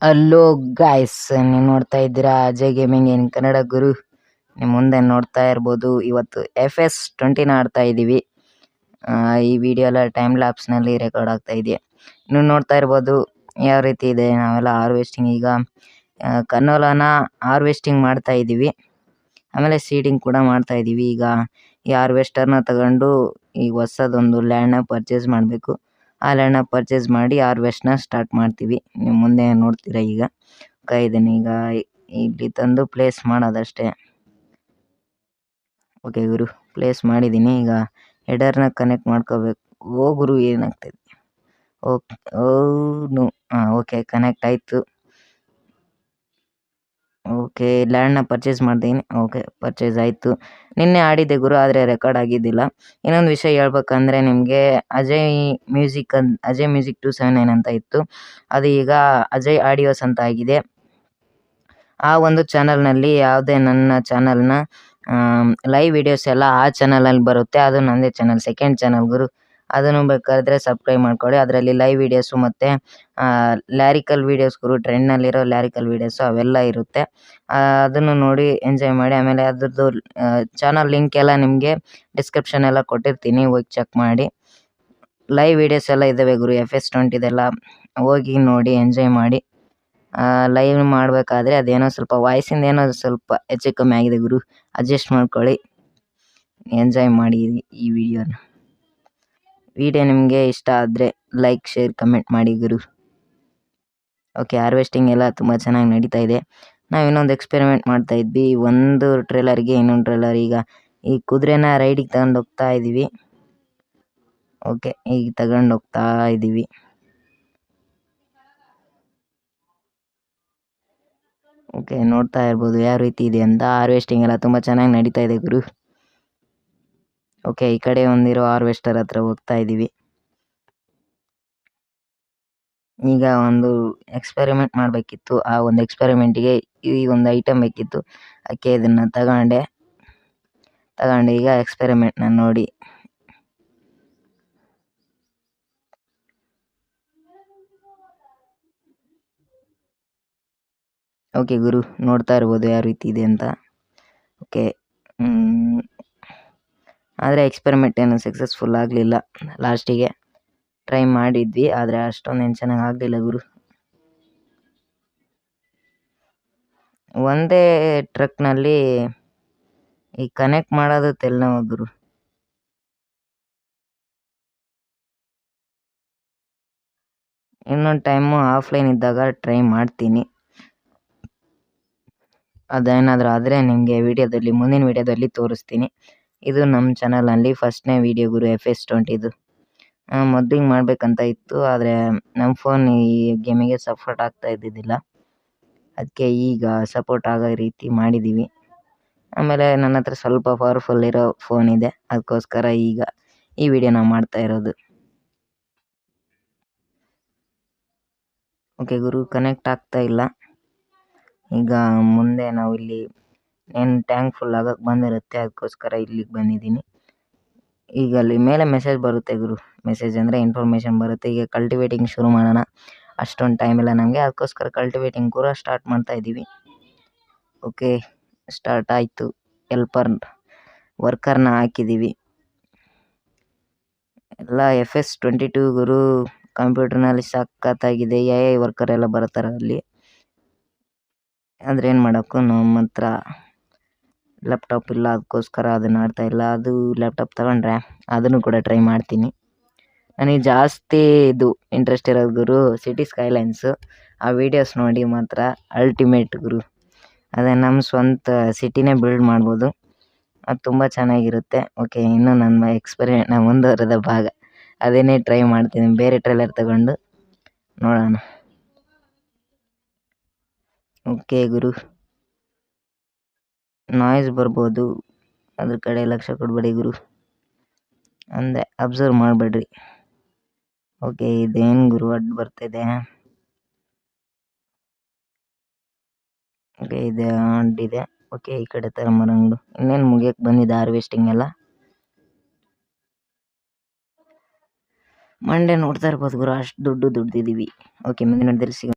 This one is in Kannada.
ಹಲೋ ಗಾಯ್ಸ್, ನೀವು ನೋಡ್ತಾ ಇದ್ದೀರಾ ಅಜಯ್ ಗೇಮಿಂಗ್ ಇನ್ ಕನ್ನಡ ಗುರು. ನಿಮ್ಮ ಮುಂದೆ ನೋಡ್ತಾ ಇರ್ಬೋದು, ಇವತ್ತು FS20 ಆಡ್ತಾ ಇದ್ದೀವಿ. ಈ ವಿಡಿಯೋ ಎಲ್ಲ ಟೈಮ್ ಲ್ಯಾಪ್ಸ್ನಲ್ಲಿ ರೆಕಾರ್ಡ್ ಆಗ್ತಾ ಇದೆ. ನೀವು ನೋಡ್ತಾ ಇರ್ಬೋದು ಯಾವ ರೀತಿ ಇದೆ. ನಾವೆಲ್ಲ ಹಾರ್ವೆಸ್ಟಿಂಗ್ ಈಗ ಕನ್ನೋಲನ ಹಾರ್ವೆಸ್ಟಿಂಗ್ ಮಾಡ್ತಾ ಇದ್ದೀವಿ. ಆಮೇಲೆ ಸೀಡಿಂಗ್ ಕೂಡ ಮಾಡ್ತಾ ಇದ್ದೀವಿ. ಈಗ ಈ ಹಾರ್ವೆಸ್ಟರ್ನ ತಗೊಂಡು ಈಗ ಹೊಸದೊಂದು ಲ್ಯಾಂಡ್ನ ಪರ್ಚೇಸ್ ಮಾಡಬೇಕು. ಆ ಲ್ಯಾಂಡ್ನ ಪರ್ಚೇಸ್ ಮಾಡಿ ಹಾರ್ವೆಸ್ಟ್ನ ಸ್ಟಾರ್ಟ್ ಮಾಡ್ತೀವಿ. ನೀವು ಮುಂದೆ ನೋಡ್ತೀರಾ ಈಗ ಇದನ್ನು ಈಗ ಇಲ್ಲಿ ತಂದು ಪ್ಲೇಸ್ ಮಾಡೋದಷ್ಟೇ. ಓಕೆ ಗುರು, ಪ್ಲೇಸ್ ಮಾಡಿದ್ದೀನಿ. ಈಗ ಹೆಡರ್ನ ಕನೆಕ್ಟ್ ಮಾಡ್ಕೋಬೇಕು. ಓ ಗುರು, ಏನಾಗ್ತದೆ? ಓಕೆ ಕನೆಕ್ಟ್ ಆಯಿತು. ಓಕೆ, ಲ್ಯಾಂಡ್ನ ಪರ್ಚೇಸ್ ಮಾಡ್ತೀನಿ. ಓಕೆ, ಪರ್ಚೇಸ್ ಆಯಿತು. ನಿನ್ನೆ ಆಡಿದ್ದೆ ಗುರು, ಆದರೆ ರೆಕಾರ್ಡ್ ಆಗಿದ್ದಿಲ್ಲ. ಇನ್ನೊಂದು ವಿಷಯ ಹೇಳ್ಬೇಕಂದ್ರೆ ನಿಮಗೆ, ಅಜಯ್ ಮ್ಯೂಸಿಕ್ 279 ಅಂತ ಇತ್ತು, ಅದು ಈಗ ಅಜಯ್ ಆಡಿಯೋಸ್ ಅಂತ ಆಗಿದೆ. ಆ ಒಂದು ಚಾನಲ್ನಲ್ಲಿ ಯಾವುದೇ ನನ್ನ ಚಾನಲ್ನ ಲೈವ್ ವಿಡಿಯೋಸ್ ಎಲ್ಲ ಆ ಚಾನಲಲ್ಲಿ ಬರುತ್ತೆ. ಅದು ನನ್ನದೇ ಚಾನಲ್, ಸೆಕೆಂಡ್ ಚಾನಲ್ ಗುರು. ಅದನ್ನು ಬೇಕಾದರೆ ಸಬ್ಸ್ಕ್ರೈಬ್ ಮಾಡ್ಕೊಳ್ಳಿ. ಅದರಲ್ಲಿ ಲೈವ್ ವಿಡಿಯೋಸು ಮತ್ತು ಲ್ಯಾರಿಕಲ್ ವೀಡಿಯೋಸ್ ಗುರು, ಟ್ರೆಂಡ್ನಲ್ಲಿರೋ ಲ್ಯಾರಿಕಲ್ ವೀಡಿಯೋಸು ಅವೆಲ್ಲ ಇರುತ್ತೆ. ಅದನ್ನು ನೋಡಿ ಎಂಜಾಯ್ ಮಾಡಿ. ಆಮೇಲೆ ಅದ್ರದ್ದು ಚಾನಲ್ ಲಿಂಕ್ ಎಲ್ಲ ನಿಮಗೆ ಡಿಸ್ಕ್ರಿಪ್ಷನ್ ಎಲ್ಲ ಕೊಟ್ಟಿರ್ತೀನಿ, ಹೋಗಿ ಚೆಕ್ ಮಾಡಿ. ಲೈವ್ ವಿಡಿಯೋಸ್ ಎಲ್ಲ ಇದ್ದಾವೆ ಗುರು, FS20 ಹೋಗಿ ನೋಡಿ ಎಂಜಾಯ್ ಮಾಡಿ. ಲೈವ್ ಮಾಡಬೇಕಾದ್ರೆ ಅದೇನೋ ಸ್ವಲ್ಪ ವಾಯ್ಸಿಂದ ಏನೋ ಸ್ವಲ್ಪ ಹೆಚ್ಚು ಕಮ್ಮಿ ಆಗಿದೆ ಗುರು, ಅಡ್ಜಸ್ಟ್ ಮಾಡ್ಕೊಳ್ಳಿ. ಎಂಜಾಯ್ ಮಾಡಿ ಈ ವಿಡಿಯೋನ. ವಿಡಿಯೋ ನಿಮಗೆ ಇಷ್ಟ ಆದರೆ ಲೈಕ್, ಶೇರ್, ಕಮೆಂಟ್ ಮಾಡಿ ಗುರು. ಓಕೆ, ಹಾರ್ವೆಸ್ಟಿಂಗ್ ಎಲ್ಲ ತುಂಬ ಚೆನ್ನಾಗಿ ನಡೀತಾ ಇದೆ. ನಾವು ಇನ್ನೊಂದು ಎಕ್ಸ್ಪೆರಿಮೆಂಟ್ ಮಾಡ್ತಾ ಇದ್ವಿ, ಒಂದು ಟ್ರೇಲರ್ಗೆ ಇನ್ನೊಂದು ಟ್ರೇಲರ್. ಈಗ ಈ ಕುದುರೆನ ರೈಡಿಗೆ ತಗೊಂಡು ಹೋಗ್ತಾ ಇದ್ದೀವಿ. ಓಕೆ, ಈಗ ತಗೊಂಡು ಹೋಗ್ತಾ ಇದ್ದೀವಿ. ಓಕೆ, ನೋಡ್ತಾ ಇರ್ಬೋದು ಯಾವ ರೀತಿ ಇದೆ ಅಂತ. ಹಾರ್ವೆಸ್ಟಿಂಗ್ ಎಲ್ಲ ತುಂಬ ಚೆನ್ನಾಗಿ ನಡೀತಾ ಇದೆ ಗುರು. ಓಕೆ, ಈ ಕಡೆ ಒಂದಿರೋ ಹಾರ್ವೆಸ್ಟರ್ ಹತ್ರ ಹೋಗ್ತಾ ಇದ್ದೀವಿ. ಈಗ ಒಂದು ಎಕ್ಸ್ಪೆರಿಮೆಂಟ್ ಮಾಡಬೇಕಿತ್ತು. ಆ ಒಂದು ಎಕ್ಸ್ಪೆರಿಮೆಂಟಿಗೆ ಈ ಒಂದು ಐಟಮ್ ಬೇಕಿತ್ತು. ಅದಕ್ಕೆ ಇದನ್ನು ತಗೊಂಡು ಈಗ ಎಕ್ಸ್ಪೆರಿಮೆಂಟ್ನ ನೋಡಿ. ಓಕೆ ಗುರು, ನೋಡ್ತಾ ಇರ್ಬೋದು ಯಾವ ರೀತಿ ಇದೆ ಅಂತ. ಓಕೆ, ಆದರೆ ಎಕ್ಸ್ಪೆರಿಮೆಂಟ್ ಏನು ಸಕ್ಸಸ್ಫುಲ್ ಆಗಲಿಲ್ಲ. ಲಾಸ್ಟಿಗೆ ಟ್ರೈ ಮಾಡಿದ್ವಿ, ಆದರೆ ಅಷ್ಟೊಂದೇನು ಚೆನ್ನಾಗಿ ಆಗಲಿಲ್ಲ ಗುರು. ಒಂದೇ ಟ್ರಕ್ನಲ್ಲಿ ಈ ಕನೆಕ್ಟ್ ಮಾಡೋದು ತೆಲ್ನವ ಗುರು. ಇನ್ನೊಂದು ಟೈಮು ಆಫ್ಲೈನ್ ಇದ್ದಾಗ ಟ್ರೈ ಮಾಡ್ತೀನಿ. ಅದೇನಾದರೂ ಆದರೆ ನಿಮಗೆ ಮುಂದಿನ ವಿಡಿಯೋದಲ್ಲಿ ತೋರಿಸ್ತೀನಿ. ಇದು ನಮ್ಮ ಚಾನಲಲ್ಲಿ ಫಸ್ಟ್ನೇ ವಿಡಿಯೋ ಗುರು, FS20. ಮೊದಲಿಗೆ ಮಾಡಬೇಕಂತ ಇತ್ತು, ಆದರೆ ನಮ್ಮ ಫೋನ್ ಈ ಗೇಮಿಗೆ ಸಪೋರ್ಟ್ ಆಗ್ತಾ ಇದ್ದಿದ್ದಿಲ್ಲ. ಅದಕ್ಕೆ ಈಗ ಸಪೋರ್ಟ್ ಆಗೋ ರೀತಿ ಮಾಡಿದ್ದೀವಿ. ಆಮೇಲೆ ನನ್ನ ಹತ್ರ ಸ್ವಲ್ಪ ಪವರ್ಫುಲ್ ಇರೋ ಫೋನ್ ಇದೆ, ಅದಕ್ಕೋಸ್ಕರ ಈಗ ಈ ವಿಡಿಯೋನ ಮಾಡ್ತಾ ಇರೋದು. ಓಕೆ ಗುರು, ಕನೆಕ್ಟ್ ಆಗ್ತಾ ಇಲ್ಲ. ಈಗ ಮುಂದೆ ನಾವು ಇಲ್ಲಿ ಏನು ಟ್ಯಾಂಕ್ ಫುಲ್ ಆಗೋಕ್ಕೆ ಬಂದಿರುತ್ತೆ, ಅದಕ್ಕೋಸ್ಕರ ಇಲ್ಲಿಗೆ ಬಂದಿದ್ದೀನಿ. ಈಗ ಅಲ್ಲಿ ಮೇಲೆ ಮೆಸೇಜ್ ಬರುತ್ತೆ ಗುರು, ಮೆಸೇಜ್ ಅಂದರೆ ಇನ್ಫಾರ್ಮೇಷನ್ ಬರುತ್ತೆ. ಈಗ ಕಲ್ಟಿವೇಟಿಂಗ್ ಶುರು ಮಾಡೋಣ, ಅಷ್ಟೊಂದು ಟೈಮ್ ಇಲ್ಲ ನಮಗೆ, ಅದಕ್ಕೋಸ್ಕರ ಕಲ್ಟಿವೇಟಿಂಗ್ ಕೂಡ ಸ್ಟಾರ್ಟ್ ಮಾಡ್ತಾ ಇದ್ದೀವಿ. ಓಕೆ, ಸ್ಟಾರ್ಟ್ ಆಯಿತು. ವರ್ಕರ್ನ ಹಾಕಿದ್ದೀವಿ. ಎಲ್ಲ FS22 ಗುರು, ಕಂಪ್ಯೂಟರ್ನಲ್ಲಿ ಸಖತ್ತಾಗಿದೆ. AI ವರ್ಕರ್ ಎಲ್ಲ ಬರ್ತಾರೆ ಅಲ್ಲಿ. ಆದರೆ ಏನು ಮಾಡೋಕ್ಕೂ ನಮ್ಮ ಹತ್ರ ಲ್ಯಾಪ್ಟಾಪ್ ಇಲ್ಲ, ಅದಕ್ಕೋಸ್ಕರ ಅದನ್ನು ಆಡ್ತಾ ಇಲ್ಲ. ಅದು ಲ್ಯಾಪ್ಟಾಪ್ ತಗೊಂಡ್ರೆ ಅದನ್ನು ಕೂಡ ಟ್ರೈ ಮಾಡ್ತೀನಿ. ನನಗೆ ಜಾಸ್ತಿ ಇದು ಇಂಟ್ರೆಸ್ಟ್ ಇರೋದು ಗುರು ಸಿಟಿ ಸ್ಕೈಲೈನ್ಸು. ಆ ವಿಡಿಯೋಸ್ ನೋಡಿ ಮಾತ್ರ ಅಲ್ಟಿಮೇಟ್ ಗುರು. ಅದೇ ನಮ್ಮ ಸ್ವಂತ ಸಿಟಿನೇ ಬಿಲ್ಡ್ ಮಾಡ್ಬೋದು, ಅದು ತುಂಬ ಚೆನ್ನಾಗಿರುತ್ತೆ. ಓಕೆ, ಇನ್ನೂ ನನ್ನ ಎಕ್ಸ್ಪೆರಿಮೆಂಟ್ನ ಮುಂದುವರೆದ ಭಾಗ, ಅದನ್ನೇ ಟ್ರೈ ಮಾಡ್ತೀನಿ. ಬೇರೆ ಟ್ರೇಲರ್ ತಗೊಂಡು ನೋಡೋಣ. ಓಕೆ ಗುರು, ನಾಯ್ಸ್ ಬರ್ಬೋದು, ಅದ್ರ ಕಡೆ ಲಕ್ಷ್ಯ ಕೊಡಬೇಡಿ ಗುರು, ಅಂದೆ ಅಬ್ಸರ್ವ್ ಮಾಡಬೇಡ್ರಿ. ಓಕೆ, ಇದೇನು ಗುರು ಅಡ್ಡ ಬರ್ತಿದೆ. ಓಕೆ, ಇದೆ ಅಡ್ಡಿದೆ. ಓಕೆ, ಈ ಕಡೆ ಥರ ಮರಂಗಳು ಇನ್ನೇನು ಮುಗಿಯೋಕ್ಕೆ ಬಂದಿದೆ ಹಾರ್ವೆಸ್ಟಿಂಗ್ ಎಲ್ಲ. ಮಂಡೇ ನೋಡ್ತಾ ಇರ್ಬೋದು ಗುರು, ಅಷ್ಟು ದುಡ್ಡಿದ್ದೀವಿ. ಓಕೆ, ಮುಂದಿನ ದಿನ ಸಿಗೋಣ.